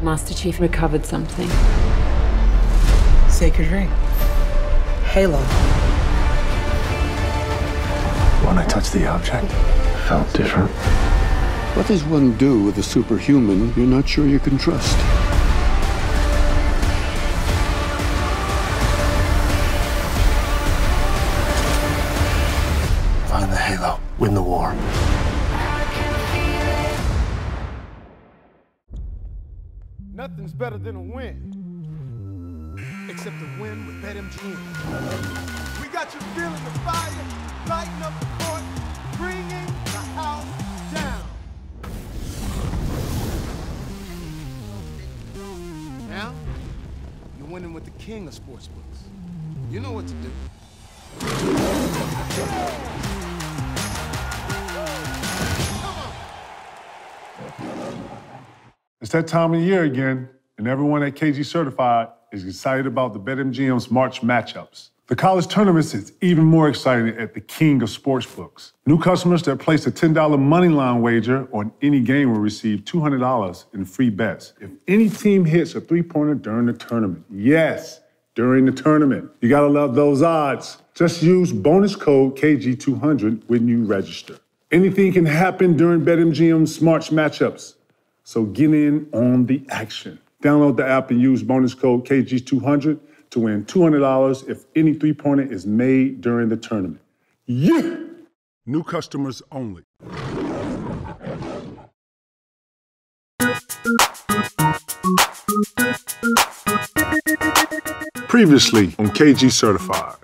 Master Chief recovered something. Sacred ring. Halo. When I touched the object, it felt different. What does one do with a superhuman you're not sure you can trust? Find the Halo. Win the war. Nothing's better than a win. Except a win with BetMGM. We got you feeling the fire, lighting up the court, bringing the house down. Now, you're winning with the king of sportsbooks. You know what to do. It's that time of year again, and everyone at KG Certified is excited about the BetMGM's March matchups. The college tournaments is even more exciting at the king of sportsbooks. New customers that place a $10 moneyline wager on any game will receive $200 in free bets if any team hits a three-pointer during the tournament. Yes, during the tournament. You gotta love those odds. Just use bonus code KG200 when you register. Anything can happen during BetMGM's March matchups, so get in on the action. Download the app and use bonus code KG200 to win $200 if any three-pointer is made during the tournament. Yeah! New customers only. Previously on KG Certified.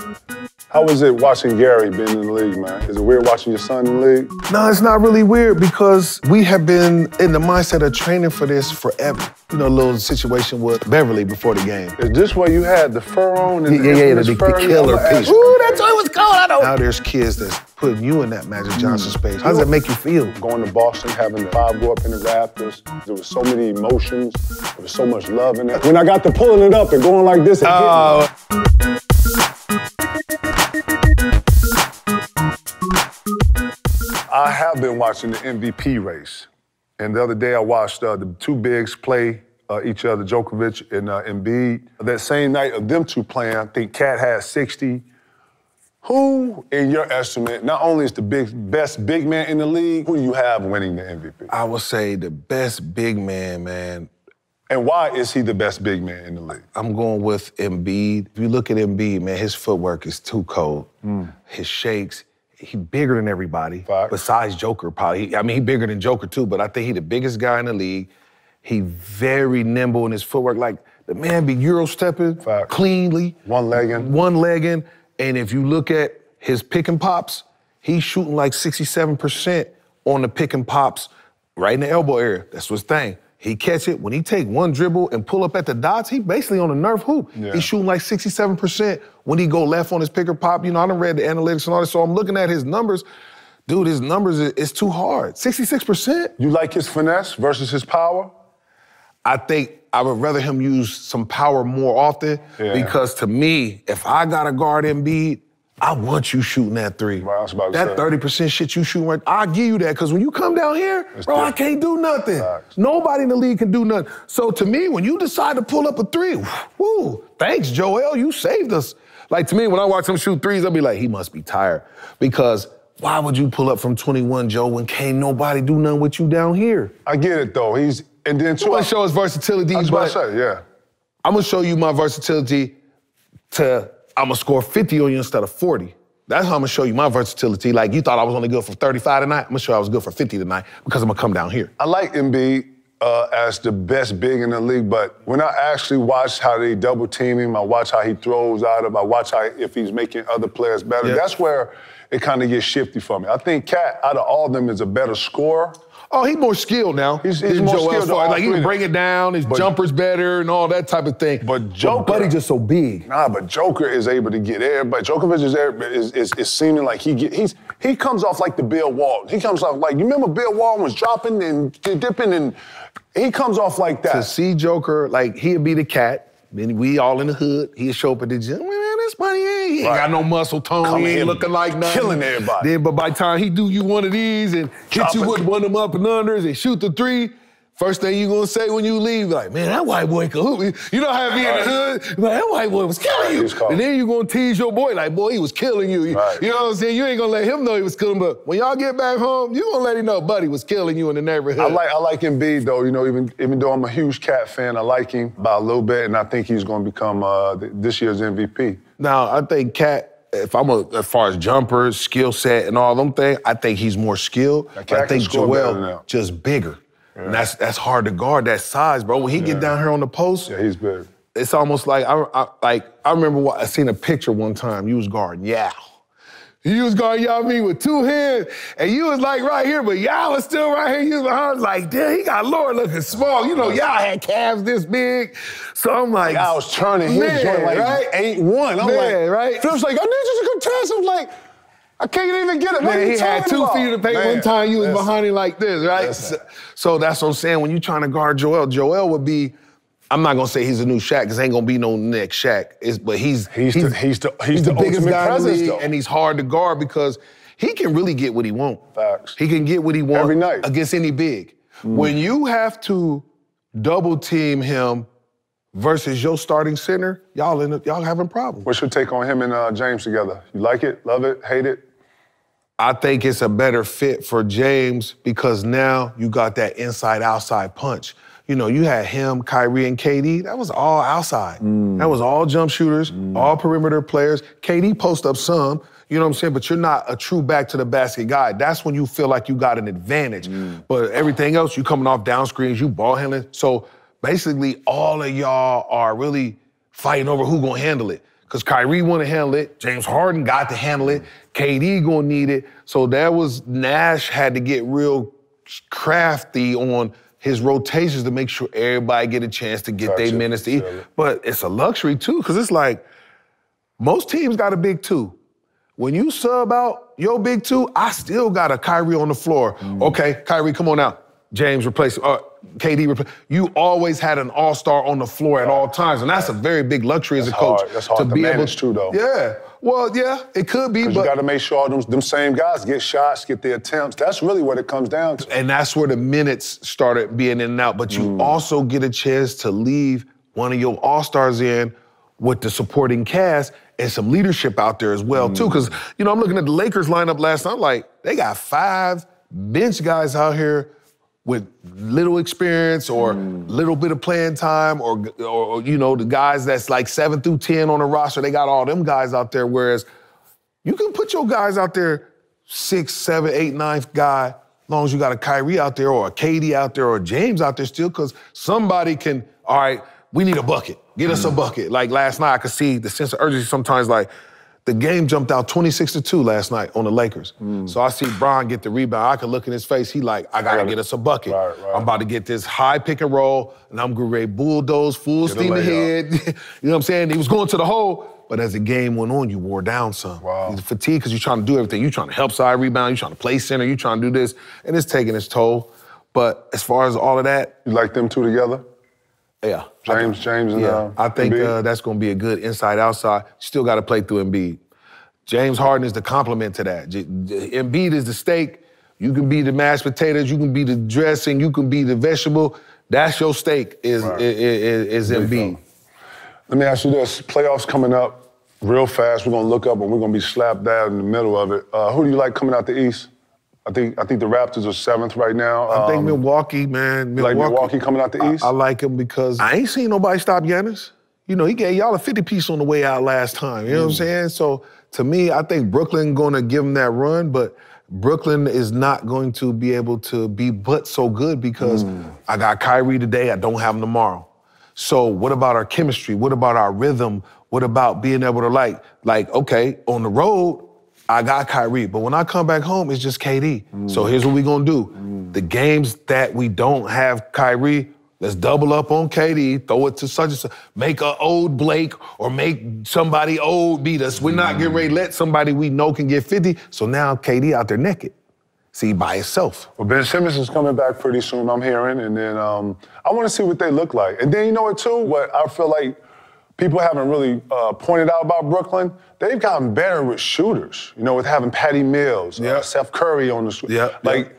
How was it watching Gary being in the league, man? Is it weird watching your son in the league? No, it's not really weird because we have been in the mindset of training for this forever. You know, a little situation with Beverly before the game. Is this where you had the fur on? And the killer piece. Ooh, that joint was cold, I know. Now there's kids that's putting you in that Magic Johnson space. How does that make you feel? Going to Boston, having the five go up in the Raptors, there was so many emotions, there was so much love in it. When I got to pulling it up and going like this and I have been watching the MVP race. And the other day I watched the two bigs play each other, Djokovic and Embiid. That same night of them two playing, I think Cat had 60. Who, in your estimate, not only is the best big man in the league, who do you have winning the MVP? I would say the best big man. And why is he the best big man in the league? I'm going with Embiid. If you look at Embiid, man, his footwork is too cold. His shakes, he bigger than everybody. Fact. Besides Joker, probably. He bigger than Joker too, but I think he the biggest guy in the league. He very nimble in his footwork. Like, the man be Euro-stepping cleanly. One-legging. And if you look at his pick and pops, he's shooting like 67% on the pick and pops right in the elbow area. That's his thing. He catch it. When he take one dribble and pull up at the dots, he basically on a Nerf hoop. Yeah. He's shooting like 67% when he go left on his pick or pop. You know, I done read the analytics and all that, so I'm looking at his numbers. Dude, his numbers is too hard. 66%. You like his finesse versus his power? I think I would rather him use some power more often because to me, if I got to guard Embiid, I want you shooting that three. Right, I was about to that 30% shit you shooting right, I'll give you that, because when you come down here, bro, I can't do nothing. Facts. Nobody in the league can do nothing. So to me, when you decide to pull up a three, woo, thanks, Joel, you saved us. Like, to me, when I watch him shoot threes, I'll be like, he must be tired. Because why would you pull up from 21, Joe, when can't nobody do nothing with you down here? I get it, though. And then too, I want to show his versatility. I was about to say, yeah. I'm going to show you my versatility I'm going to score 50 on you instead of 40. That's how I'm going to show you my versatility. Like, you thought I was only good for 35 tonight. I'm going to show you I was good for 50 tonight because I'm going to come down here. I like Embiid as the best big in the league, but when I actually watch how they double team him, I watch how he throws out of, I watch how if he's making other players better, that's where it kind of gets shifty for me. I think Cat, out of all of them, is a better scorer. Oh, he's more skilled now. He's more skilled. Like, he can bring it down, his jumper's better and all that type of thing. But Joker... Buddy just so big. Nah, but Joker is able to get everybody. Djokovic is seeming like he comes off like the Bill Walton. He comes off like, you remember Bill Walton was dropping and dipping, and he comes off like that. To see Joker, like, he'd be the Cat, then we all in the hood, he'd show up at the gym, man, this buddy he ain't got no muscle tone, he ain't looking like nothing. Killing everybody. Then, but by the time he do you one of these and hit you with one of them up and unders and shoot the three, First thing you gonna say when you leave, like, man, that white boy could hoop me. You know how it be in the hood? Like, that white boy was killing you. And then you gonna tease your boy, like, boy, he was killing you. You know what I'm saying? You ain't gonna let him know he was killing, but when y'all get back home, you gonna let him know buddy was killing you in the neighborhood. I like Embiid, though. You know, even though I'm a huge Cat fan, I like him by a little bit, and I think he's gonna become this year's MVP. Now, I think Cat, as far as jumpers, skill set, and all them things, I think he's more skilled. But I think Joel just bigger. Yeah. And that's hard to guard, that size, bro. When he get down here on the post, he's big. It's almost like I remember I seen a picture one time. You was guarding Yao. You was guarding Yao Ming with two hands, and you was like right here, but Yao was still right here. You was behind, like, damn, he got Lord looking small. You know, Yao had calves this big. So I'm like, I was turning his joint like 8'1". I'm like, right? Phil's like, I need you to contest. I'm like, I can't even get it. Man, he had 2 feet to paint. One time you was behind him like this, right? So that's what I'm saying. When you're trying to guard Joel would be, I'm not gonna say he's a new Shaq, because ain't gonna be no next Shaq. But he's the biggest guy in the league, and he's hard to guard because he can really get what he wants. Facts. He can get what he wants every night against any big. When you have to double team him versus your starting center, y'all having problems. What's your take on him and James together? You like it, love it, hate it? I think it's a better fit for James because now you got that inside-outside punch. You know, you had him, Kyrie, and KD. That was all outside. That was all jump shooters, all perimeter players. KD post up some, you know what I'm saying? But you're not a true back-to-the-basket guy. That's when you feel like you got an advantage. But everything else, you coming off down screens, you ball handling. So basically, all of y'all are really fighting over who gonna handle it. Because Kyrie want to handle it, James Harden got to handle it, KD gonna need it. So Nash had to get real crafty on his rotations to make sure everybody get a chance to get their minutes to eat. But it's a luxury too, because it's like, most teams got a big two. When you sub out your big two, I still got a Kyrie on the floor. Okay, Kyrie, come on out. James replace, KD replace. You always had an all-star on the floor at all times, and that's a very big luxury as a coach. That's hard to be manage too, though. Yeah, well, yeah, it could be, but you got to make sure all them same guys get shots, get their attempts. That's really what it comes down to. And that's where the minutes started being in and out. But you also get a chance to leave one of your all-stars in with the supporting cast and some leadership out there as well, too. Because, you know, I'm looking at the Lakers lineup last night, like, they got 5 bench guys out here with little experience or little bit of playing time or you know, the guys that's like 7 through 10 on the roster, they got all them guys out there, whereas you can put your guys out there 6th, 7th, 8th, 9th guy, as long as you got a Kyrie out there or a KD out there or a James out there still, because somebody can, all right, we need a bucket. Get us a bucket. Like last night, I could see the sense of urgency sometimes, like, the game jumped out 26-2 last night on the Lakers. So I see Bron get the rebound. I can look in his face. He like, I gotta get us a bucket. I'm about to get this high pick and roll, and I'm gonna ready bulldoze, full steam ahead. You know what I'm saying? He was going to the hole, but as the game went on, you wore down some. You're fatigued because you're trying to do everything. You're trying to help side rebound. You're trying to play center. You're trying to do this, and it's taking its toll. But as far as all of that, you like them two together? Yeah. James and I think that's going to be a good inside-outside. Still got to play through Embiid. James Harden is the complement to that. Embiid is the steak. You can be the mashed potatoes. You can be the dressing. You can be the vegetable. That's your steak is Embiid. Let me ask you this. Playoffs coming up real fast. We're going to look up and we're going to be slapped down in the middle of it. Who do you like coming out the East? I think the Raptors are 7th right now. I think Milwaukee, man. You like Milwaukee coming out the East? I like him because I ain't seen nobody stop Giannis. You know, he gave y'all a 50-piece on the way out last time. You know what I'm saying? So to me, I think Brooklyn going to give him that run, but Brooklyn is not going to be able to be but so good because I got Kyrie today, I don't have him tomorrow. So what about our chemistry? What about our rhythm? What about being able to like, okay, on the road, I got Kyrie, but when I come back home, it's just KD. So here's what we're gonna do. The games that we don't have Kyrie, let's double up on KD, throw it to such and such, make an old Blake or make somebody old beat us. We're not getting ready to let somebody we know can get 50, so now KD out there naked. See, by itself. Well, Ben Simmons is coming back pretty soon, I'm hearing, and then I want to see what they look like. And then you know what, too? What I feel like people haven't really pointed out about Brooklyn, they've gotten better with shooters, you know, with having Patty Mills, Seth Curry on the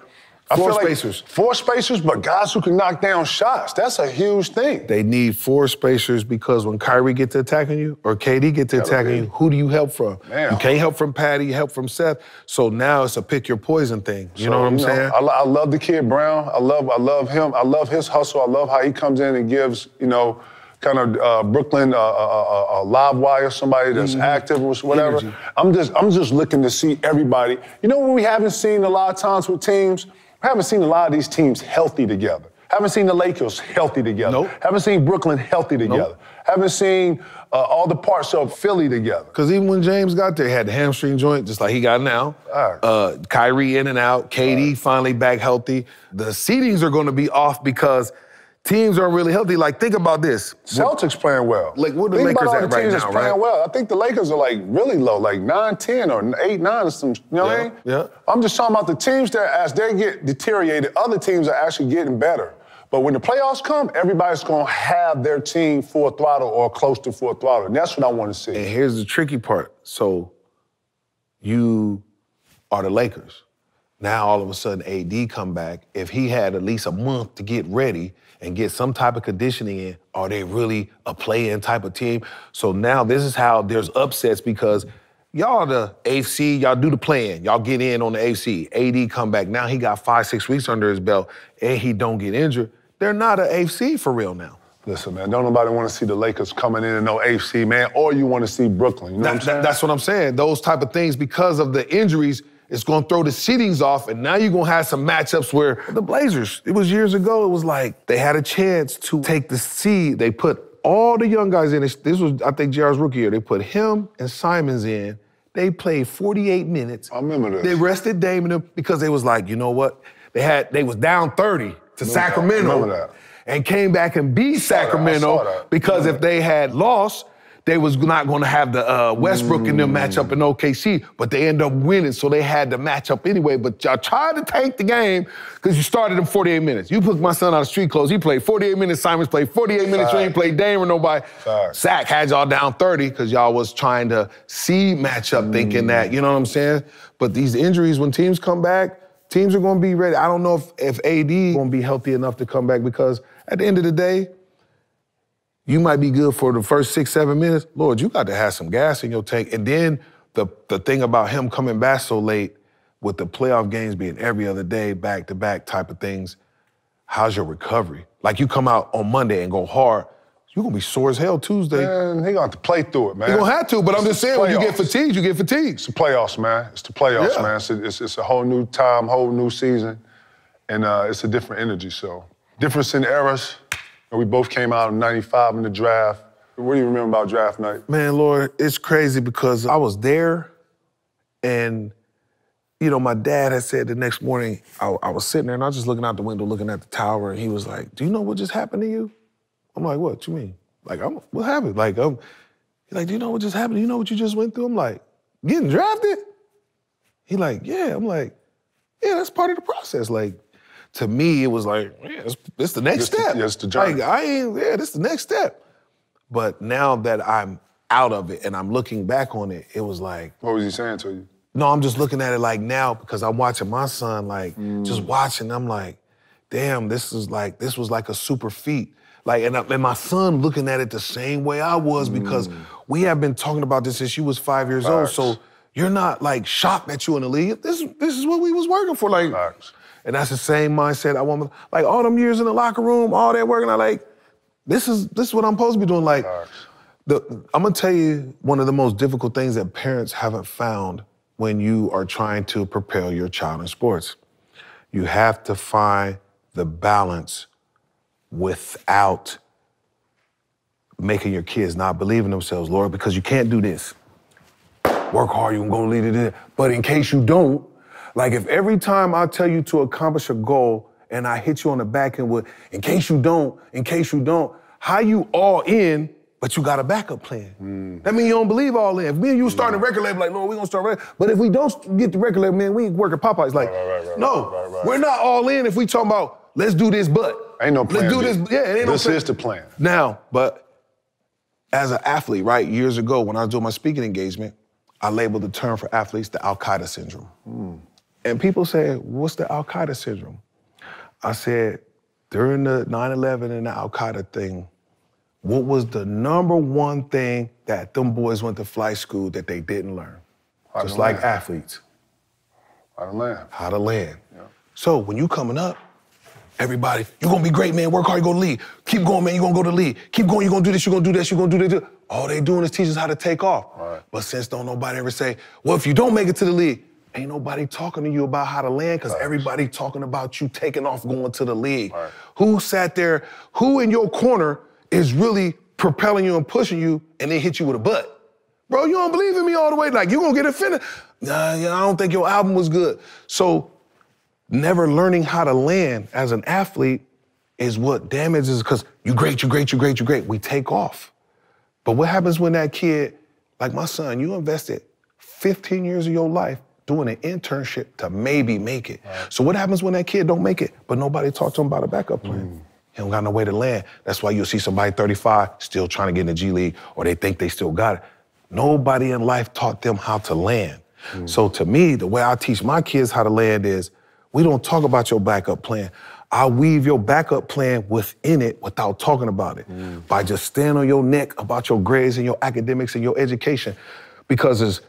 Four spacers. Four spacers, but guys who can knock down shots. That's a huge thing. They need four spacers because when Kyrie gets to attacking you or KD get to attacking you, who do you help from? Man. You can't help from Patty, you help from Seth. So now it's a pick your poison thing. You know what I'm saying? I love the kid Brown. I love him. I love his hustle. I love how he comes in and gives, kind of Brooklyn a live wire, somebody that's active or whatever. Energy. I'm just looking to see everybody. You know what we haven't seen a lot of times with teams? We haven't seen a lot of these teams healthy together. Haven't seen the Lakers healthy together. Nope. Haven't seen Brooklyn healthy together. Nope. Haven't seen all the parts of Philly together. Because even when James got there, he had the hamstring joint, just like he got now. Kyrie in and out. KD finally back healthy. The seedings are going to be off because teams aren't really healthy. Like, think about this. Celtics playing well. Like, what are the Think Lakers about all at the right teams now, that's playing right? well. I think the Lakers are like really low, like 9-10 or 8-9 or some, you know what I mean? Yeah. I'm just talking about the teams that as they get deteriorated, other teams are actually getting better. But when the playoffs come, everybody's going to have their team full throttle or close to full throttle. And that's what I want to see. And here's the tricky part. So you are the Lakers. Now all of a sudden AD come back. If he had at least a month to get ready and get some type of conditioning in, are they really a play-in type of team? So now this is how there's upsets because y'all the AFC, y'all do the play-in. Y'all get in on the AFC. AD come back. Now he got 5-6 weeks under his belt and he don't get injured. They're not an AFC for real now. Listen, man, don't nobody want to see the Lakers coming in and no AFC, man, or you want to see Brooklyn. You know what I'm saying? That's what I'm saying. Those type of things, because of the injuries, it's going to throw the seedings off, and now you're going to have some matchups where the Blazers, it was years ago, it was like they had a chance to take the seed. They put all the young guys in. This was, I think, JR's rookie year. They put him and Simons in. They played 48 minutes. I remember this. They rested Dame and them because they was like, you know what? They was down 30 to Sacramento. I remember that. And came back and beat Sacramento because if they had lost, they was not going to have the Westbrook and them match up in OKC, but they end up winning, so they had to match up anyway. But y'all tried to tank the game because you started in 48 minutes. You put my son out of street clothes. He played 48 minutes. Simons played 48 minutes. You ain't played Dame or nobody. Sac had y'all down 30 because y'all was trying to see matchup thinking that, you know what I'm saying? But these injuries, when teams come back, teams are going to be ready. I don't know if AD going to be healthy enough to come back because at the end of the day, you might be good for the first 6-7 minutes. Lord, you got to have some gas in your tank. And then the thing about him coming back so late with the playoff games being every other day, back-to-back type of things, how's your recovery? Like you come out on Monday and go hard, you're going to be sore as hell Tuesday. Man, he going to have to play through it, man. You're going to have to, but I'm just saying, when you get fatigued, you get fatigued. It's the playoffs, man. It's the playoffs, man. It's a whole new time, whole new season, and it's a different energy, so. Difference in eras. We both came out in 95 in the draft. What do you remember about draft night? Man, Lord, it's crazy because I was there and, you know, my dad had said the next morning, I was sitting there and I was just looking out the window, looking at the tower, and he was like, do you know what just happened to you? I'm like, what you mean? Like, what happened? Like, he's like, do you know what just happened? Do you know what you just went through? I'm like, getting drafted? He like, yeah. I'm like, yeah, that's part of the process. Like, to me, it was like, yeah, it's the next step. It's the journey. Like, this the next step. But now that I'm out of it and I'm looking back on it, it was like. What was he saying to you? No, I'm just looking at it like now because I'm watching my son, like, just watching, I'm like, damn, this was like a super feat. Like, and my son looking at it the same way I was because we have been talking about this since you was 5 years old, so you're not, like, shocked that you in the league. This is what we was working for, like. And that's the same mindset I want. Like, all them years in the locker room, all that working, I like, this is what I'm supposed to be doing. Like, I'm gonna tell you one of the most difficult things that parents haven't found when you are trying to propel your child in sports. You have to find the balance without making your kids not believe in themselves, Lord, because you can't do this. Work hard, you can go lead it. But in case you don't, like if every time I tell you to accomplish a goal and I hit you on the back end with, in case you don't, how you all in, but you got a backup plan. That means you don't believe all in. If me and you starting a record label, like, Lord, we're gonna start a record. But if we don't get the record label, man, we ain't working Popeyes. Like, we're not all in if we talking about, let's do this, but. Ain't no plan. Let's do this, yeah, ain't no This is the plan. Now, but as an athlete, right, years ago when I was doing my speaking engagement, I labeled the term for athletes the Al-Qaeda syndrome. And people say, what's the Al-Qaeda syndrome? I said, during the 9/11 and the Al-Qaeda thing, what was the number one thing that them boys went to flight school that they didn't learn? Just like athletes. How to land. How to land. Yeah. So when you coming up, everybody, you're gonna be great, man, work hard, you go to league. Keep going, man, you're gonna go to league. Keep going, you're gonna do this, you're gonna do this, you're gonna do this. All they doing is teach us how to take off. Right. But since don't nobody ever say, well, if you don't make it to the league, ain't nobody talking to you about how to land, because everybody talking about you taking off going to the league. Right. Who sat there, who in your corner is really propelling you and pushing you and then hit you with a butt? Bro, you don't believe in me all the way, like you gonna get offended. Nah, I don't think your album was good. So never learning how to land as an athlete is what damages, because you great, you great, you great, you great. We take off. But what happens when that kid, like my son, you invested 15 years of your life doing an internship to maybe make it. Right. So what happens when that kid don't make it, but nobody talked to him about a backup plan? He don't got no way to land. That's why you'll see somebody 35 still trying to get in the G League, or they think they still got it. Nobody in life taught them how to land. So to me, the way I teach my kids how to land is, we don't talk about your backup plan. I weave your backup plan within it without talking about it. By just staying on your neck about your grades and your academics and your education. Because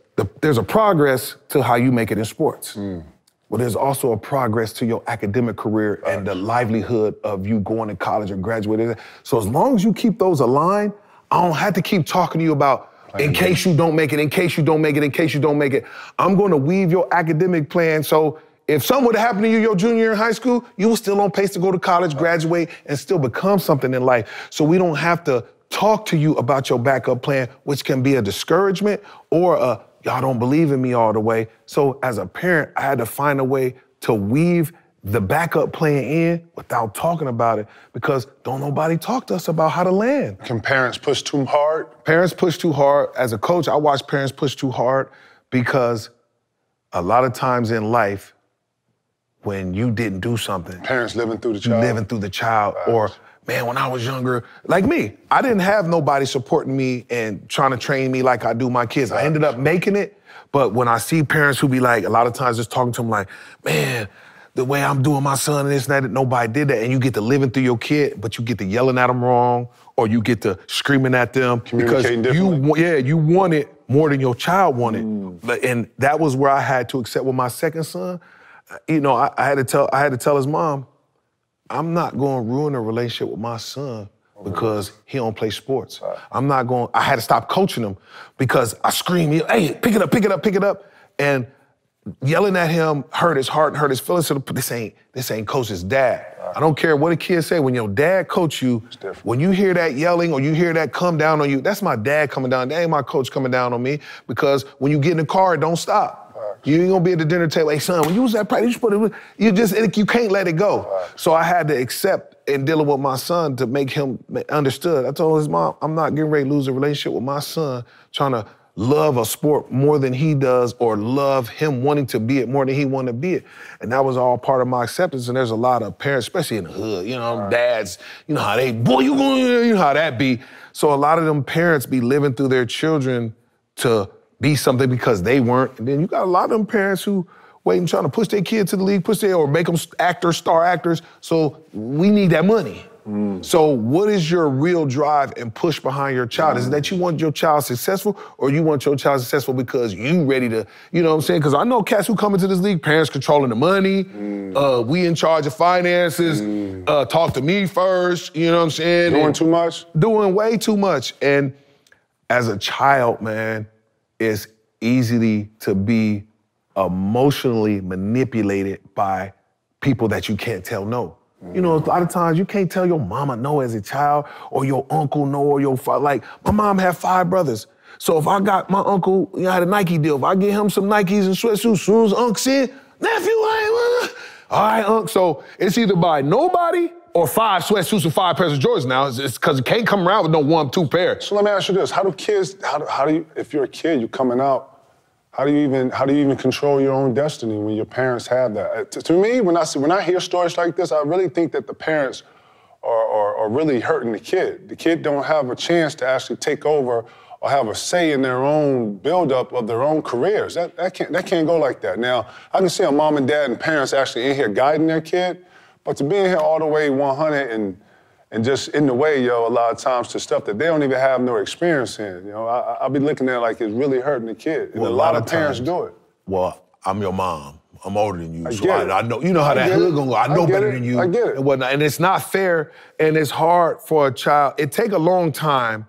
there's a progress to how you make it in sports. Well, there's also a progress to your academic career and the livelihood of you going to college or graduating. So as long as you keep those aligned, I don't have to keep talking to you about in case you don't make it, in case you don't make it, in case you don't make it. I'm gonna weave your academic plan so if something would have happened to you your junior year in high school, you were still on pace to go to college, graduate, and still become something in life. So we don't have to talk to you about your backup plan, which can be a discouragement or a, y'all don't believe in me all the way. So as a parent, I had to find a way to weave the backup plan in without talking about it, because don't nobody talk to us about how to land. Can parents push too hard? Parents push too hard. As a coach, I watch parents push too hard because a lot of times in life, when you didn't do something. Parents living through the child. Living through the child. Or, man, when I was younger, like me, I didn't have nobody supporting me and trying to train me like I do my kids. I ended up making it, but when I see parents who be like, a lot of times just talking to them like, man, the way I'm doing my son and this and that, nobody did that. And you get to living through your kid, but you get to yelling at them wrong, or you get to screaming at them because you want it more than your child wanted. And that was where I had to accept with my second son. You know, I had to tell his mom, I'm not going to ruin a relationship with my son because he don't play sports. I had to stop coaching him because I screamed, hey, pick it up, pick it up, pick it up. And yelling at him hurt his heart and hurt his feelings. So this ain't coach's dad. I don't care what a kid say. When your dad coach you, when you hear that yelling or you hear that come down on you, that's my dad coming down. That ain't my coach coming down on me, because when you get in the car, it don't stop. You ain't gonna be at the dinner table, hey son, when you was at practice, you can't let it go. So I had to accept in dealing with my son to make him understood. I told his mom, I'm not getting ready to lose a relationship with my son, trying to love a sport more than he does, or love him wanting to be it more than he wanted to be it. And that was all part of my acceptance. And there's a lot of parents, especially in the hood, you know, dads, you know how they, boy, you know how that be. So a lot of them parents be living through their children to be something because they weren't. And then you got a lot of them parents who waiting, trying to push their kid to the league, or make them actors, star actors. So we need that money. So what is your real drive and push behind your child? Is it that you want your child successful, or you want your child successful because you ready to, you know what I'm saying? Because I know cats who come into this league, parents controlling the money, we in charge of finances, talk to me first, you know what I'm saying? Doing too much? Doing way too much. And as a child, man, it's easy to be emotionally manipulated by people that you can't tell no. You know, a lot of times you can't tell your mama no as a child, or your uncle no, or your father. Like, my mom had 5 brothers. So if I got my uncle, you know, had a Nike deal, if I get him some Nikes and sweatsuits, as soon as Unc said, nephew, all right, Unc. So it's either by nobody or 5 sweatsuits and 5 pairs of Jordans now. It's because it can't come around with no 1, 2 pairs. So let me ask you this: how do you, if you're a kid, you're coming out, how do you even control your own destiny when your parents have that? To me, when I hear stories like this, I really think that the parents are really hurting the kid. The kid don't have a chance to actually take over or have a say in their own buildup of their own careers. That can't go like that. Now, I can see a mom and dad and parents actually in here guiding their kid, but to be in here all the way 100 and just in the way, yo, a lot of times to stuff that they don't even have no experience in. You know, I'll be looking at it like it's really hurting the kid. And well, a lot of parents do it. Well, I'm your mom. I'm older than you, so I know. You know how that hood gonna go. I know better than you. I get it. And whatnot. And it's not fair, and it's hard for a child. It take a long time.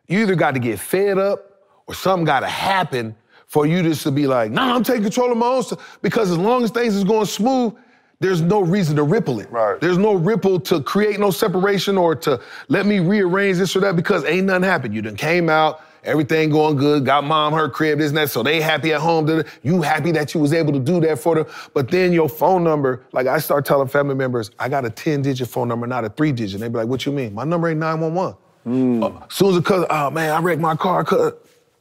You either got to get fed up, or something got to happen for you just to be like, nah, I'm taking control of my own stuff. Because as long as things is going smooth, there's no reason to ripple it. Right. There's no ripple to create no separation or to let me rearrange this or that because ain't nothing happened. You done came out, everything going good, got mom her crib, this and that, so they happy at home. You happy that you was able to do that for them. But then your phone number, like I start telling family members, I got a 10-digit phone number, not a 3-digit. And they be like, what you mean? My number ain't 911. As soon as a cousin, oh man, I wrecked my car, okay.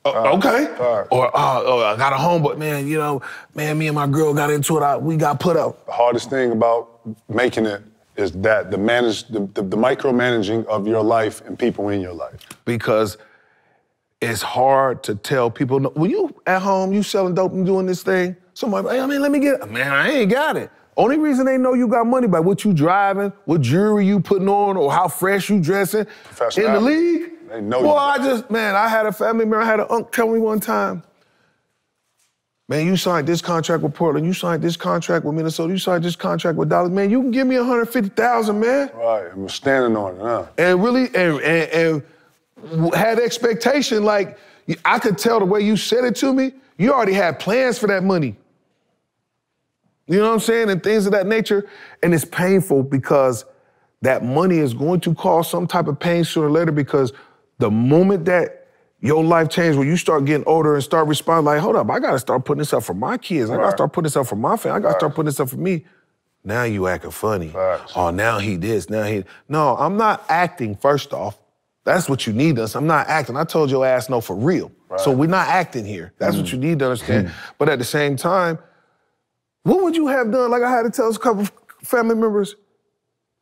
Or I got a home, but man, you know, man, me and my girl got into it, we got put out. The hardest thing about making it is that the micromanaging of your life and people in your life. Because it's hard to tell people, when you at home, you selling dope and doing this thing, somebody, hey, I mean, let me get it. Man, I ain't got it. Only reason they know you got money by what you driving, what jewelry you putting on, or how fresh you dressing in the league. They know well, you. I had a family member, I had an uncle tell me one time, man, you signed this contract with Portland, you signed this contract with Minnesota, you signed this contract with Dallas, man, you can give me $150,000, man. Right, and we're standing on it, huh? And really, and had expectation, like, I could tell the way you said it to me, you already had plans for that money. You know what I'm saying? And things of that nature. And it's painful because that money is going to cause some type of pain sooner or later because the moment that your life changes, when you start getting older and start responding like, hold up, I gotta start putting this up for my kids. I gotta start putting this up for my family. I gotta start putting this up for me. Now you acting funny. Oh, now he this, now he... No, I'm not acting, first off. That's what you need to understand. I'm not acting. I told your ass no for real. So we're not acting here. That's what you need to understand. But at the same time, what would you have done? Like I had to tell a couple of family members,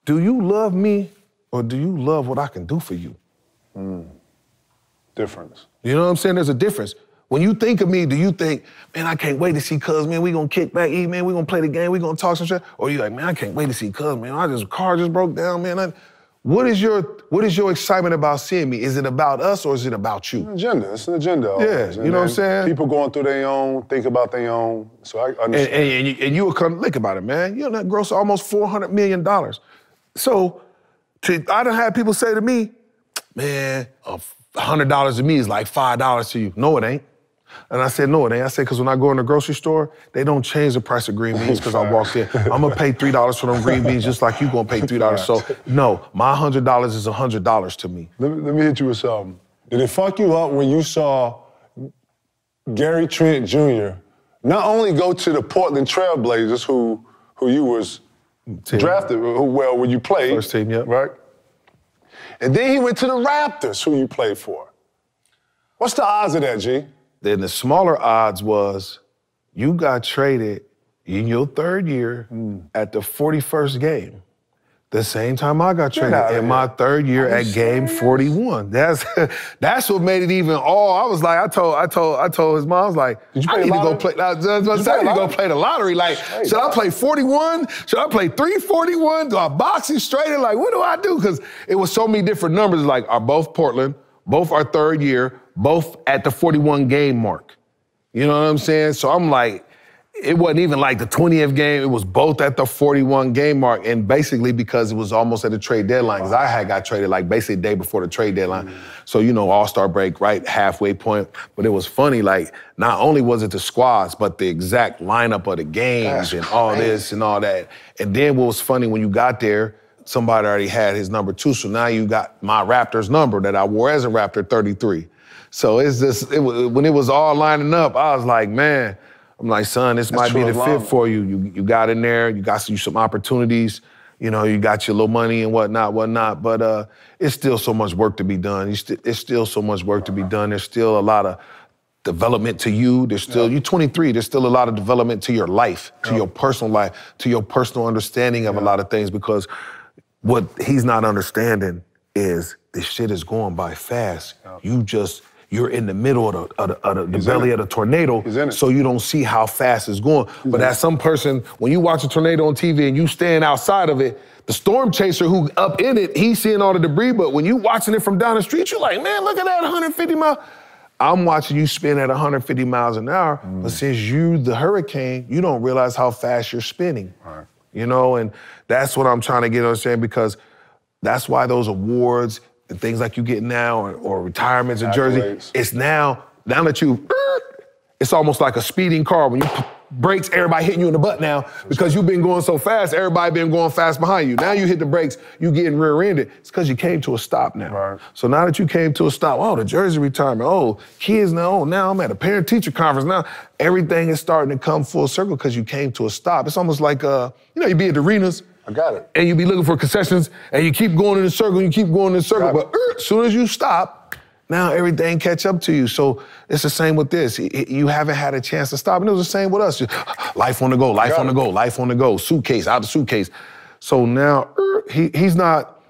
do you love me or do you love what I can do for you? Difference. You know what I'm saying? There's a difference. When you think of me, do you think, man, I can't wait to see cuz, man, we gonna kick back, man, we gonna play the game, we gonna talk some shit? Or you like, man, I can't wait to see cuz, man, car just broke down, man. What is your excitement about seeing me? Is it about us or is it about you? It's an agenda. It's an agenda. Always. Yeah, you know what I'm saying? People going through their own, think about their own. So I understand. And you would come think about it, man. You know, that gross almost $400 million. So I done had people say to me, man, $100 to me is like $5 to you. No, it ain't. And I said, no, it ain't. I said, because when I go in the grocery store, they don't change the price of green beans because I walked in. I'm going to pay $3 for them green beans just like you going to pay $3. So, no, my $100 is $100 to me. Let me hit you with something. Did it fuck you up when you saw Gary Trent Sr. not only go to the Portland Trail Blazers, who you was drafted, when you played. First team, yeah. Right? And then he went to the Raptors, who you played for. What's the odds of that, G? Then the smaller odds was you got traded in your third year at the 41st game. The same time I got traded in my third year at game 41. That's what made it even all. I was like, I told his mom, I was like, I need to go play. I need to go play the lottery. Like, should I play 41? Should I play 341? Do I box it straight? Like, what do I do? Because it was so many different numbers. Like, are both Portland, both our third year, both at the 41 game mark. You know what I'm saying? So I'm like, it wasn't even like the 20th game. It was both at the 41 game mark. And basically because it was almost at the trade deadline, because I had got traded like basically the day before the trade deadline. So, you know, All-Star break, right, halfway point. But it was funny, like, not only was it the squads, but the exact lineup of the games and all this and all that. And then what was funny, when you got there, somebody already had his number too. So now you got my Raptors number that I wore as a Raptor, 33. So it's just, when it was all lining up, I was like, man, I'm like, son, this might be the fit for you. You got in there, you got some opportunities, you know, you got your little money and whatnot. But it's still so much work to be done. It's still so much work to be done. There's still a lot of development to you. There's still, you're 23, there's still a lot of development to your life, to your personal life, to your personal understanding of a lot of things, because what he's not understanding is this shit is going by fast. you're in the middle of the belly of the tornado, so you don't see how fast it's going. But as some person, when you watch a tornado on TV and you stand outside of it, the storm chaser who up in it, he's seeing all the debris, but when you watching it from down the street, you're like, man, look at that 150 miles. I'm watching you spin at 150 miles an hour, but since you, the hurricane, you don't realize how fast you're spinning. Right. You know, and that's what I'm trying to get understand, because that's why those awards and things like you get now, or retirements in Jersey, it's now that you, it's almost like a speeding car. When you brakes, everybody hitting you in the butt now, because you've been going so fast, everybody been going fast behind you. Now you hit the brakes, you getting rear-ended. It's because you came to a stop now. Right. So now that you came to a stop, oh, the Jersey retirement, oh, kids now, now I'm at a parent-teacher conference now. Everything is starting to come full circle because you came to a stop. It's almost like, you know, you be at the arenas. I got it. And you be looking for concessions, and you keep going in a circle, and you keep going in a circle, but as soon as you stop, now everything catch up to you. So it's the same with this. You haven't had a chance to stop. And it was the same with us. Just, life on the go, life on the go, life on the go, suitcase, out the suitcase. So now he's not,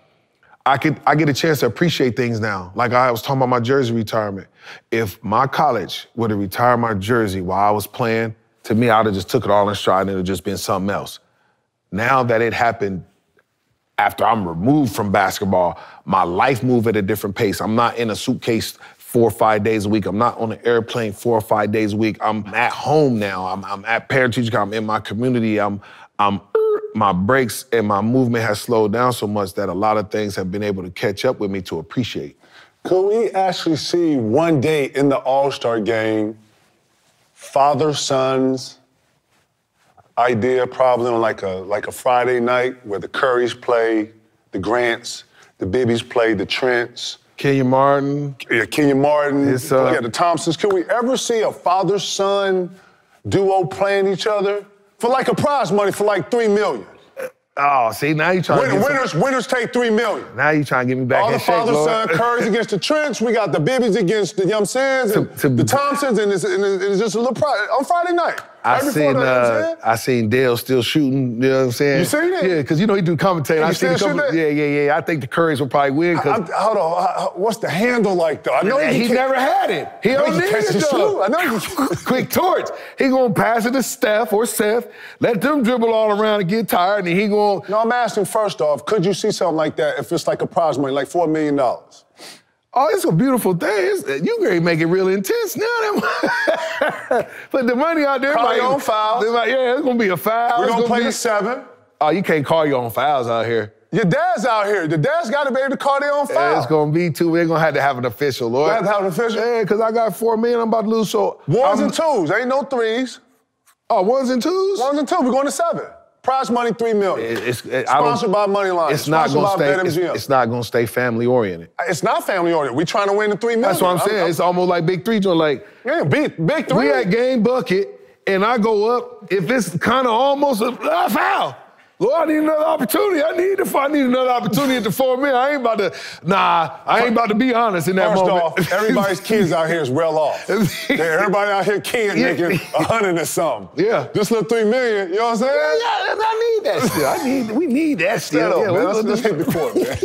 I get a chance to appreciate things now. Like I was talking about my Jersey retirement. If my college would have retired my jersey while I was playing, to me, I would have just took it all in stride and it would have just been something else. Now that it happened after I'm removed from basketball, my life moved at a different pace. I'm not in a suitcase 4 or 5 days a week. I'm not on an airplane 4 or 5 days a week. I'm at home now. I'm at parent-teacher. I'm in my community. My breaks and my movement has slowed down so much that a lot of things have been able to catch up with me to appreciate. Could we actually see one day in the All-Star game, father-sons idea, probably on like a Friday night where the Currys play, the Grants, the Bibbies play, the Trents. Kenyon Martin. Yeah, Kenyon Martin. The Thompsons. Could we ever see a father-son duo playing each other for like a prize money for like $3 million? Oh, see, now you trying to winners take $3 million. Now you trying to get me back in shape, Lord. All the father-son Currys against the Trents. We got the Bibbies against the, you know what I'm saying, and the Thompsons, and it's just a little prize on Friday night. I seen Dale still shooting, you know what I'm saying? You seen that? Yeah, because you know he do commentating. I seen a couple. Yeah. I think the Currys will probably win. Hold on, what's the handle like though? I know he never had it. He don't need it though. I know Quick torch. He gonna pass it to Steph or Seth, let them dribble all around and get tired, and then he gonna. No, I'm asking first off, could you see something like that if it's like a prize money, like $4 million? Oh, it's a beautiful thing. You can make it real intense now. Put the money out there. Call your own fouls. Yeah, it's gonna be a foul. We're gonna play to 7. Oh, you can't call your own fouls out here. Your dad's out here. The dad's got to be able to call their own fouls. Yeah, it's gonna be too. We're gonna have to have an official, Lord. We have to have an official? Yeah, because I got $4 million. I'm about to lose. So ones and twos. Ain't no threes. Oh, ones and twos? Ones and twos. We're going to 7. Prize money, $3 million. Sponsored by Moneyline. It's not gonna stay. It's not gonna stay family oriented. It's not family oriented. We're trying to win the $3 million. That's what I'm saying. It's almost like Big Three joint. Like big 3. We at game bucket, and I go up. If it's kind of almost a foul, Lord, I need another opportunity. I need another opportunity at the $4 million. I ain't about to be honest in that moment. First off, everybody's kids out here is well off. Everybody out here kids making 100 or something. Yeah. This little $3 million, you know what I'm saying? Yeah, I need that still. We need that still. Yeah, man. Let's hit the court, man.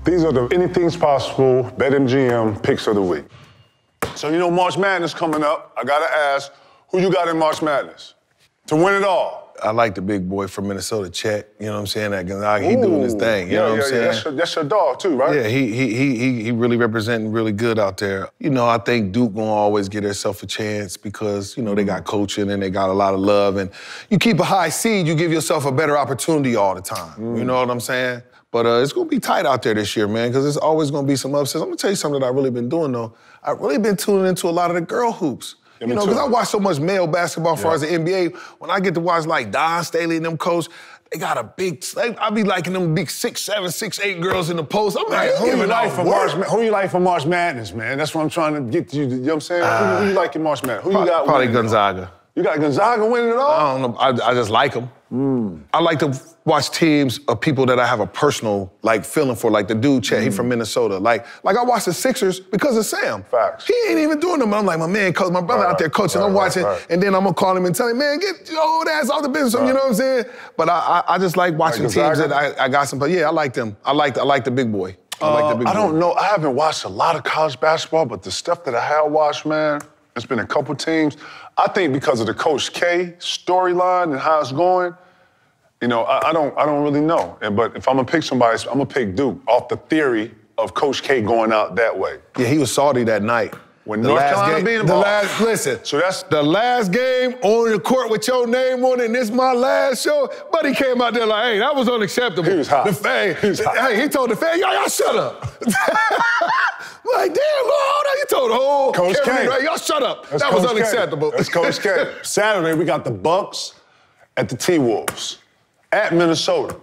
These are the Anything's Possible BetMGM picks of the week. So you know March Madness coming up. I gotta ask, who you got in March Madness to win it all? I like the big boy from Minnesota, Chet. You know what I'm saying? That Gonzaga, he doing his thing. You know what I'm saying? That's your dog too, right? Yeah, he really representing really good out there. You know, I think Duke gonna always get herself a chance because, you know, they got coaching and they got a lot of love. And you keep a high seed, you give yourself a better opportunity all the time. You know what I'm saying? But it's gonna be tight out there this year, man, because there's always gonna be some upsets. I'm gonna tell you something that I've really been doing, though. I've really been tuning into a lot of the girl hoops. You know, because I watch so much male basketball as far as the NBA. When I get to watch like Don Staley and them coach, they got a big, I be liking them big 6'7", 6'8" girls in the post. I'm like, who you like for March Madness, man? That's what I'm trying to get to you. You know what I'm saying? Who you like in March Madness? Who you got? Probably Gonzaga. You got Gonzaga winning it all? I don't know. I just like them. I like to watch teams of people that I have a personal feeling for, like the dude Chet, he from Minnesota. Like I watch the Sixers because of Sam. Facts. He ain't even doing them. I'm like, my brother out there coaching. I'm watching, and then I'm gonna call him and tell him, man, get your old ass off the business. You know what I'm saying? But I just like watching teams that I got some. But yeah, I like them. I like the big boy. I don't know. I haven't watched a lot of college basketball, but the stuff that I have watched, man, it's been a couple teams. I think because of the Coach K storyline and how it's going, you know, I don't really know. But if I'm gonna pick somebody, I'm gonna pick Duke off the theory of Coach K going out that way. Yeah, he was salty that night. When North Carolina beat him, listen. So that's the last game on the court with your name on it, and this my last show. But he came out there like, hey, that was unacceptable. He was hot. Hey, he told the fan, y'all shut up. Like, damn, Lord, he told the whole Coach K. Right, y'all shut up. That was unacceptable. That's Coach K. Saturday, we got the Bucks at the T-Wolves at Minnesota.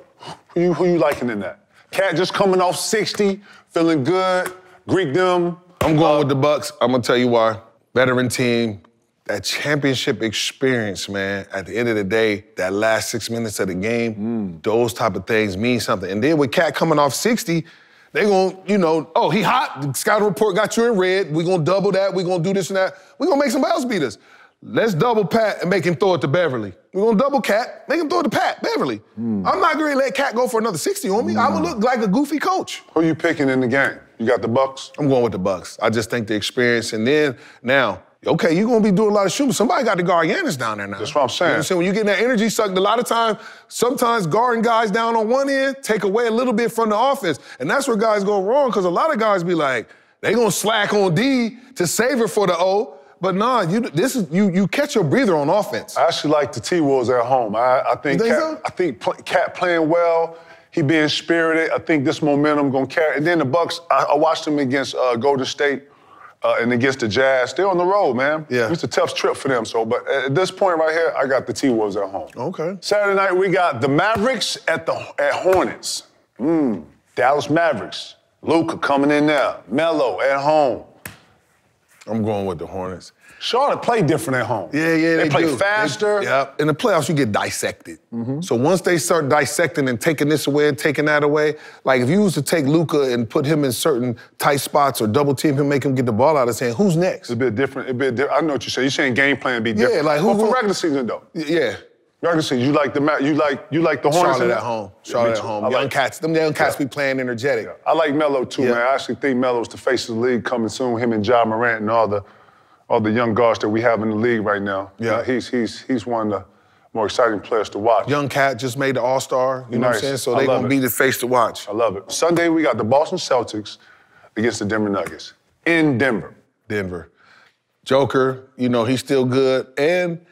Who you liking in that? Cat just coming off 60, feeling good. Greek them. I'm going with the Bucks. I'm gonna tell you why. Veteran team, that championship experience, man. At the end of the day, that last 6 minutes of the game, those type of things mean something. And then with Cat coming off 60, they gonna, you know, oh, he hot. The scouting report got you in red. We gonna double that. We gonna do this and that. We gonna make somebody else beat us. Let's double Pat and make him throw it to Beverly. We're gonna double Cat, make him throw it to Pat, Beverly. I'm not gonna let Cat go for another 60 on me. I'm gonna look like a goofy coach. Who you picking in the game? You got the Bucks? I'm going with the Bucks. I just think the experience, and then now, okay, you're gonna be doing a lot of shooting. Somebody got to guard Giannis down there now. That's what I'm saying. You know what I'm saying? When you get that energy sucked, a lot of times, sometimes guarding guys down on one end take away a little bit from the offense. And that's where guys go wrong, because a lot of guys be like, they gonna slack on D to save it for the O. But nah, you catch your breather on offense. I actually like the T-Wolves at home. I think Cat playing well. He being spirited. I think this momentum gonna carry. And then the Bucks, I watched them against Golden State and against the Jazz. They're on the road, man. Yeah. It's a tough trip for them. So, but at this point right here, I got the T-Wolves at home. Okay. Saturday night, we got the Mavericks at Hornets. Dallas Mavericks. Luka coming in there. Melo at home. I'm going with the Hornets. Charlotte play different at home. Yeah, they play do. faster. In the playoffs, you get dissected. So once they start dissecting and taking this away and taking that away, like if you was to take Luka and put him in certain tight spots or double team him, make him get the ball out of his hand, who's next? It's a bit different. I know what you're saying. You're saying game plan be different. Yeah, like who? For regular season though. Yeah. Regular season, you like the Hornets. Charlotte at home. Charlotte at home. Young cats. Them young cats be playing energetic. I like Melo too, man. I actually think Melo's the face of the league coming soon. Him and Ja Morant and all the young guards that we have in the league right now. Yeah. He's one of the more exciting players to watch. Young cat just made the All-Star, you know what I'm saying? So they gonna be the face to watch. I love it. Sunday, we got the Boston Celtics against the Denver Nuggets in Denver. Denver. Joker, you know, he's still good. And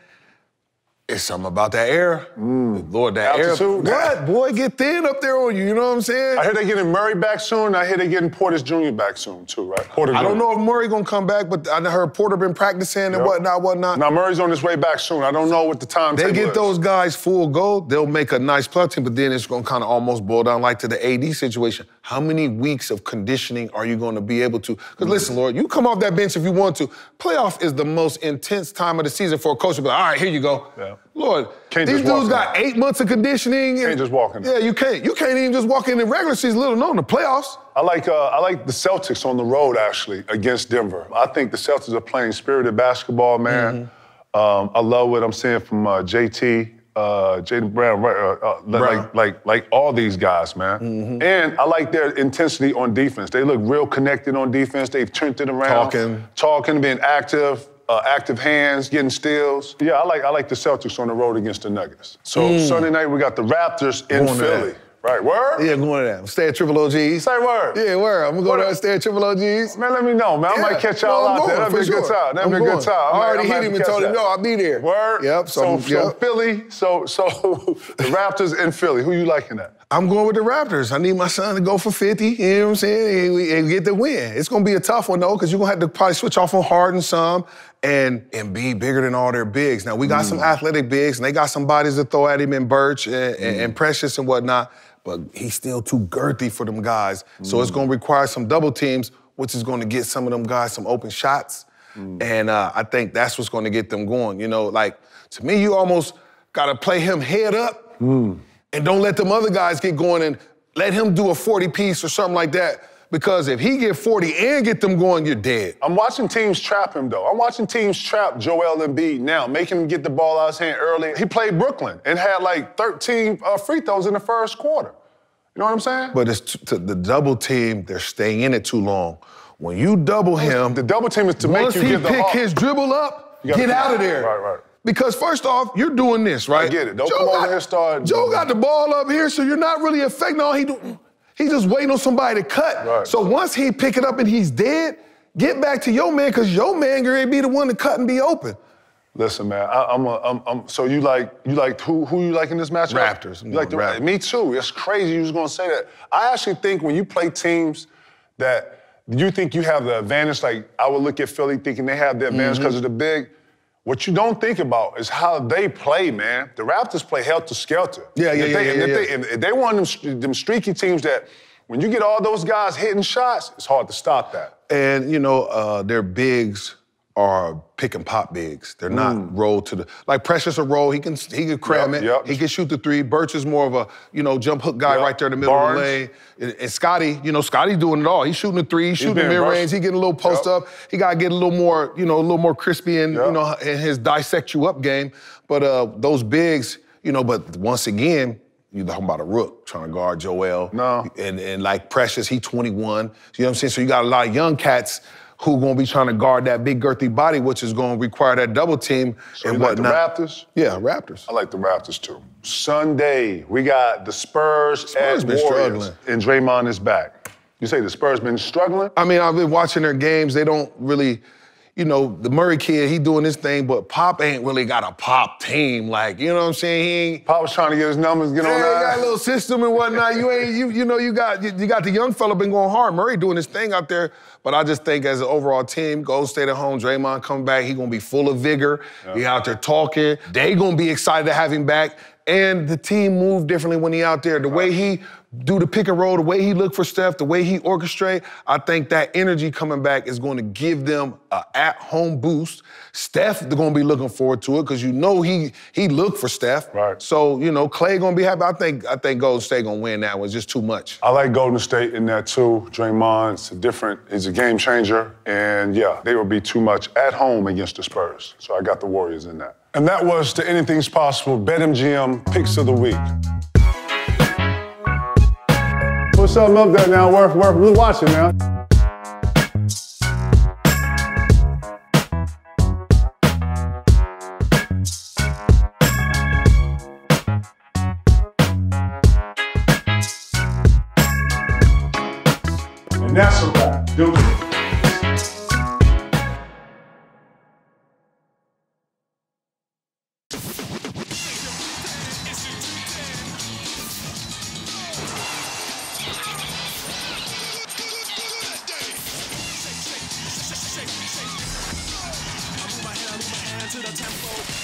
it's something about that air. Lord, that altitude. air. What? Boy, get thin up there on you, you know what I'm saying? I hear they getting Murray back soon. I hear they getting Portis Jr. back soon, too, right? Porter I don't know if Murray gonna come back, but I heard Porter been practicing and whatnot. Now, Murray's on his way back soon. I don't know what the time They get those guys full go, they'll make a nice playoff team, but then it's gonna kind of almost boil down like to the AD situation. How many weeks of conditioning are you gonna be able to? Because listen, Lord, you come off that bench if you want to. Playoff is the most intense time of the season for a coach to be like, all right, here you go. Yeah. Lord, Can't these just walk dudes got 8 months of conditioning. Can't just walk in. Yeah, you can't. You can't even just walk in the regular season, let alone the playoffs. I like the Celtics on the road, actually, against Denver. I think the Celtics are playing spirited basketball, man. I love what I'm seeing from JT, Jayden Brown, like all these guys, man. And I like their intensity on defense. They look real connected on defense. They've turned it around. Talking, being active. Active hands, getting steals. Yeah, I like the Celtics on the road against the Nuggets. So Sunday night, we got the Raptors in Philly. Right, word? Yeah, going to that. Stay at Triple OGs. Say word. Yeah, word. I'm going to go there and stay at Triple OGs. Man, let me know, man. I might catch y'all out there. That'd be a good time. That'd be a good time. I already hit him and told him, no, I'll be there. Word? Yep. So Philly, so the Raptors in Philly. Who you liking that? I'm going with the Raptors. I need my son to go for 50, you know what I'm saying, and get the win. It's going to be a tough one, though, because you're going to have to probably switch off on Harden some and be bigger than all their bigs. Now, we got some athletic bigs, and they got some bodies to throw at him in Birch and Precious and whatnot, but he's still too girthy for them guys. So it's going to require some double teams, which is going to get some of them guys some open shots. And I think that's what's going to get them going. You know, like, to me, you almost got to play him head up and don't let them other guys get going and let him do a 40-piece or something like that. Because if he get 40 and get them going, you're dead. I'm watching teams trap him, though. I'm watching teams trap Joel Embiid now, making him get the ball out of his hand early. He played Brooklyn and had like 13 free throws in the first quarter. You know what I'm saying? But it's the double team, they're staying in it too long. When you double him, the double team is to make you get the once he pick his dribble up, get out of there. Right. Because first off, you're doing this, right? I get it. Don't come over here and start. Joe got the ball up here, so you're not really affecting all he do. He's just waiting on somebody to cut. Right. So once he pick it up and he's dead, get back to your man, because your man gonna be the one to cut and be open. Listen, man, so you like who you like in this matchup? Raptors. You like the Raptors. Me too. It's crazy you was gonna say that. I actually think when you play teams that you think you have the advantage, like I would look at Philly thinking they have the advantage because of the big. What you don't think about is how they play, man. The Raptors play helter-skelter. If they want them streaky teams that when you get all those guys hitting shots, it's hard to stop that. And, you know, their bigs are pick and pop bigs. They're not rolled to the, like Precious a roll, he can cram it, he can shoot the three. Birch is more of a, you know, jump hook guy right there in the middle of the lane. And Scotty, you know, Scotty's doing it all. He's shooting the three, he's shooting the mid-range, he getting a little post up. He gotta get a little more, you know, a little more crispy and, you know, in his dissect you up game. But those bigs, you know, but once again, you're talking about a rook trying to guard Joel. No. And like Precious, he 21. You know what I'm saying? So you got a lot of young cats who gonna be trying to guard that big girthy body, which is gonna require that double team and whatnot. The Raptors? Yeah, Raptors. I like the Raptors too. Sunday, we got the Spurs at been Warriors, struggling. and Draymond is back. You say the Spurs been struggling? I mean, I've been watching their games. They don't really, you know, the Murray kid, he doing his thing, but Pop ain't really got a Pop team. Like, you know what I'm saying? He ain't. Pop was trying to get his numbers, get on that. He got a little system and whatnot. You got the young fella been going hard. Murray doing his thing out there. But I just think as an overall team, Golden State at home, Draymond come back, he gonna be full of vigor. He out there talking. They gonna be excited to have him back. And the team move differently when he out there. The way he do the pick and roll, the way he look for Steph, the way he orchestrate, I think that energy coming back is going to give them an at-home boost. Steph, they're going to be looking forward to it because you know he looked for Steph. Right. So, you know, Clay going to be happy. I think Golden State going to win that one. It's just too much. I like Golden State in that too. Draymond, he's a game changer. And yeah, they will be too much at home against the Spurs. So I got the Warriors in that. And that was the Anything's Possible BetMGM Picks of the Week. Put something up there now, we're watching now. And that's a wrap. Do it. To the tempo.